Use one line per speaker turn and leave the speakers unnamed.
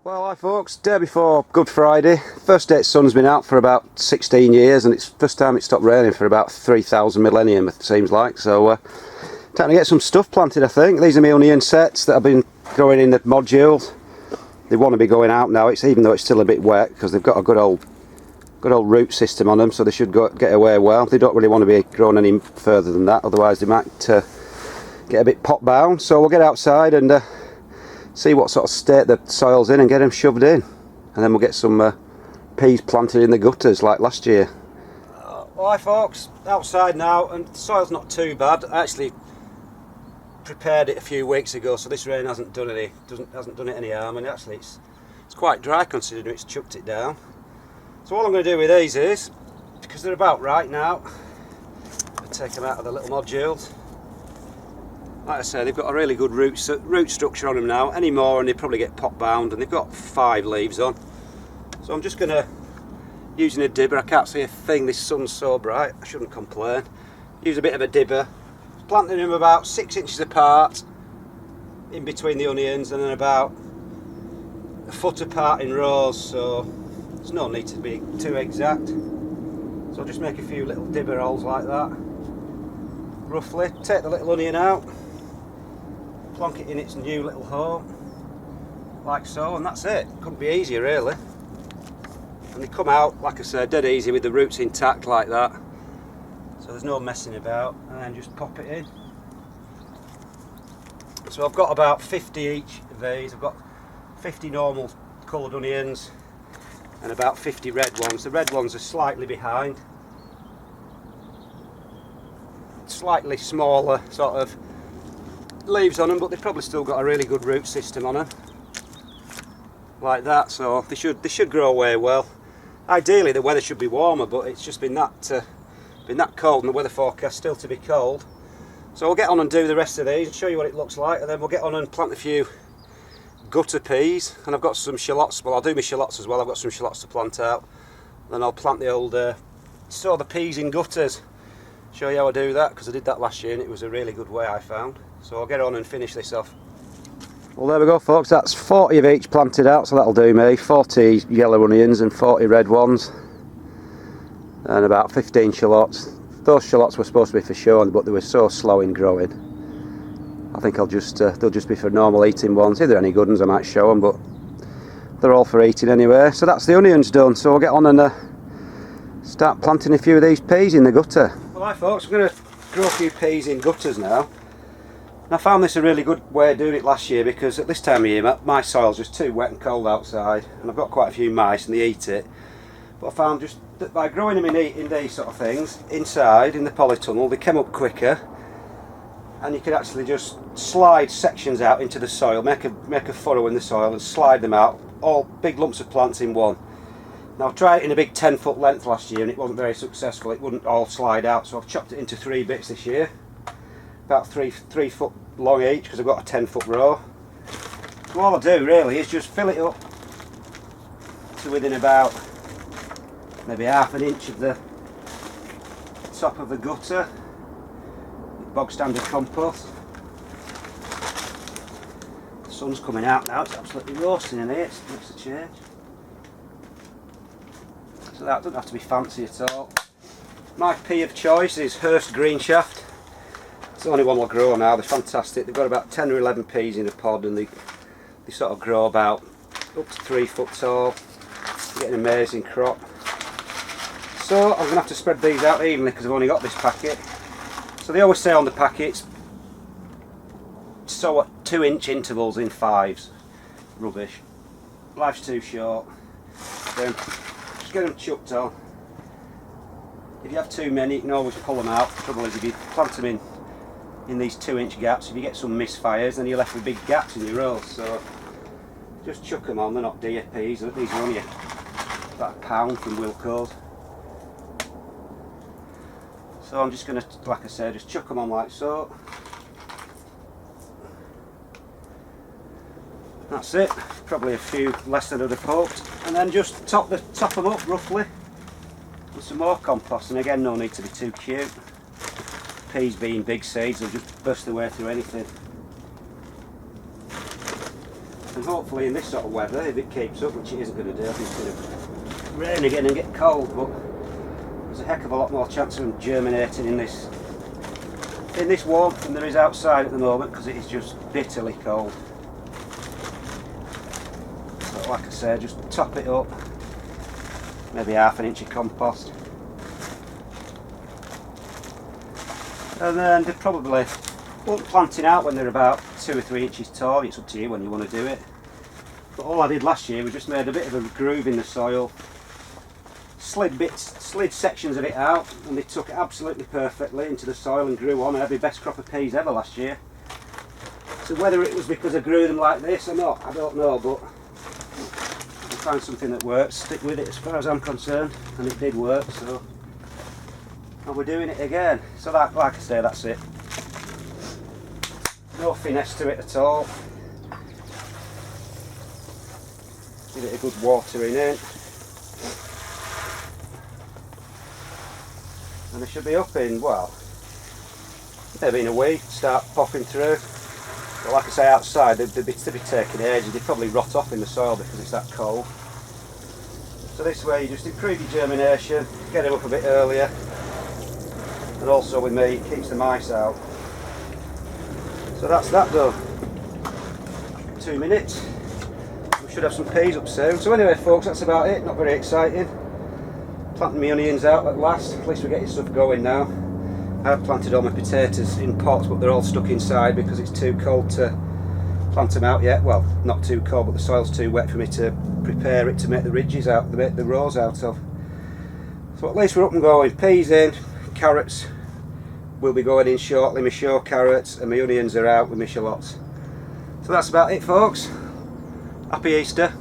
Well, hi folks, day before Good Friday. First day sun's been out for about 16 years and it's first time it stopped raining for about 3,000 millennium, it seems like. So time to get some stuff planted, I think. These are my onion sets that I've been growing in the modules. They want to be going out now, even though it's still a bit wet, because they've got a good old root system on them, so they should get away well. They don't really want to be grown any further than that, otherwise they might get a bit pot bound. So we'll get outside and see what sort of state the soil's in and get them shoved in, and then we'll get some peas planted in the gutters like last year. Well, hi folks, outside now, and the soil's not too bad. I actually prepared it a few weeks ago, so this rain hasn't done it any harm, and actually it's quite dry considering it's chucked it down. So all I'm going to do with these is, because they're about right now, I'll take them out of the little modules. Like I say, they've got a really good root structure on them now. Any more and they probably get pot bound, and they've got 5 leaves on. So I'm just going to, using a dibber, I can't see a thing, this sun's so bright, I shouldn't complain. Use a bit of a dibber, planting them about 6 inches apart in between the onions, and then about a foot apart in rows, so there's no need to be too exact. So I'll just make a few little dibber holes like that, roughly. Take the little onion out, plonk it in its new little hole, like so, and that's it. Couldn't be easier really. And they come out, like I said, dead easy with the roots intact like that. So there's no messing about, and then just pop it in. So I've got about 50 each of these. I've got 50 normal coloured onions and about 50 red ones. The red ones are slightly behind. Slightly smaller sort of leaves on them, but they've probably still got a really good root system on them, like that. So they should grow away well. Ideally the weather should be warmer, but it's just been that cold, and the weather forecast still to be cold. So we'll get on and do the rest of these and show you what it looks like, and then we'll get on and plant a few gutter peas. And I've got some shallots. Well, I'll do my shallots as well. I've got some shallots to plant out. Then I'll plant the old sow the peas in gutters. Show you how I do that, because I did that last year and it was a really good way, I found. So I'll get on and finish this off. Well, there we go folks, that's 40 of each planted out, so that'll do me. 40 yellow onions and 40 red ones, and about 15 shallots. Those shallots were supposed to be for show, but they were so slow in growing. I think they'll just be for normal eating ones. If they're any good ones I might show them, but they're all for eating anyway. So that's the onions done, so we'll get on and start planting a few of these peas in the gutter. Well, hi folks, we're going to grow a few peas in gutters now. And I found this a really good way of doing it last year, because at this time of year my soil's just too wet and cold outside, and I've got quite a few mice and they eat it. But I found just that by growing them in these sort of things inside in the polytunnel, they came up quicker, and you could actually just slide sections out into the soil, make a furrow in the soil and slide them out, all big lumps of plants in one. Now I tried it in a big 10-foot length last year and it wasn't very successful. It wouldn't all slide out, so I've chopped it into 3 bits this year, about 3 foot long each, because I've got a 10-foot row. So all I do really is just fill it up to within about maybe ½ an inch of the top of the gutter. Bog standard compost. The sun's coming out now, it's absolutely roasting in here, it makes a change. So that doesn't have to be fancy at all. My pea of choice is Hurst Green Shaft. It's the only one will grow now. They're fantastic. They've got about 10 or 11 peas in a pod, and they sort of grow about up to 3 foot tall. You get an amazing crop. So I'm going to have to spread these out evenly because I've only got this packet. So they always say on the packets, sow at 2-inch intervals in 5s. Rubbish. Life's too short. Just get them chucked on. If you have too many, you can always pull them out. The trouble is, if you plant them in these 2-inch gaps, if you get some misfires, then you're left with big gaps in your rows. So just chuck them on. They're not deer peas. These are only about £1 from Wilco's. So I'm just going to, like I said, just chuck them on like so. That's it. Probably a few less than I'd have hoped. And then just top them up roughly with some more compost. And again, no need to be too cute. Peas being big seeds, they'll just burst their way through anything. and hopefully in this sort of weather, if it keeps up, which it isn't going to do, I think it's going to rain again and get cold, but there's a heck of a lot more chance of them germinating in this warmth than there is outside at the moment, because it is just bitterly cold. So like I say, just top it up, maybe half an inch of compost, and then they probably won't planting out when they're about 2 or 3 inches tall. It's up to you when you want to do it, but all I did last year was just made a bit of a groove in the soil, slid sections of it out, and they took it absolutely perfectly into the soil and grew on. I had my best crop of peas ever last year. So whether it was because I grew them like this or not, I don't know, but I found something that works, stick with it as far as I'm concerned, and it did work, so and we're doing it again. So that, like I say, that's it. No finesse to it at all. Give it a good watering in. And they should be up in, well, maybe in a week, start popping through. But like I say, outside they'd be taking ages. They'd probably rot off in the soil because it's that cold. So this way you just improve your germination, get them up a bit earlier, and also with me it keeps the mice out. So that's that done. 2 minutes. We should have some peas up soon. So anyway folks, that's about it. Not very exciting. Planting my onions out at last. At least we're getting stuff going now. I've planted all my potatoes in pots, but they're all stuck inside because it's too cold to plant them out yet. Well, not too cold, but the soil's too wet for me to prepare it to make the ridges out, the rows out of. So at least we're up and going. Peas in, carrots will be going in shortly, my show carrots, and my onions are out with my shallots. So that's about it folks. Happy Easter.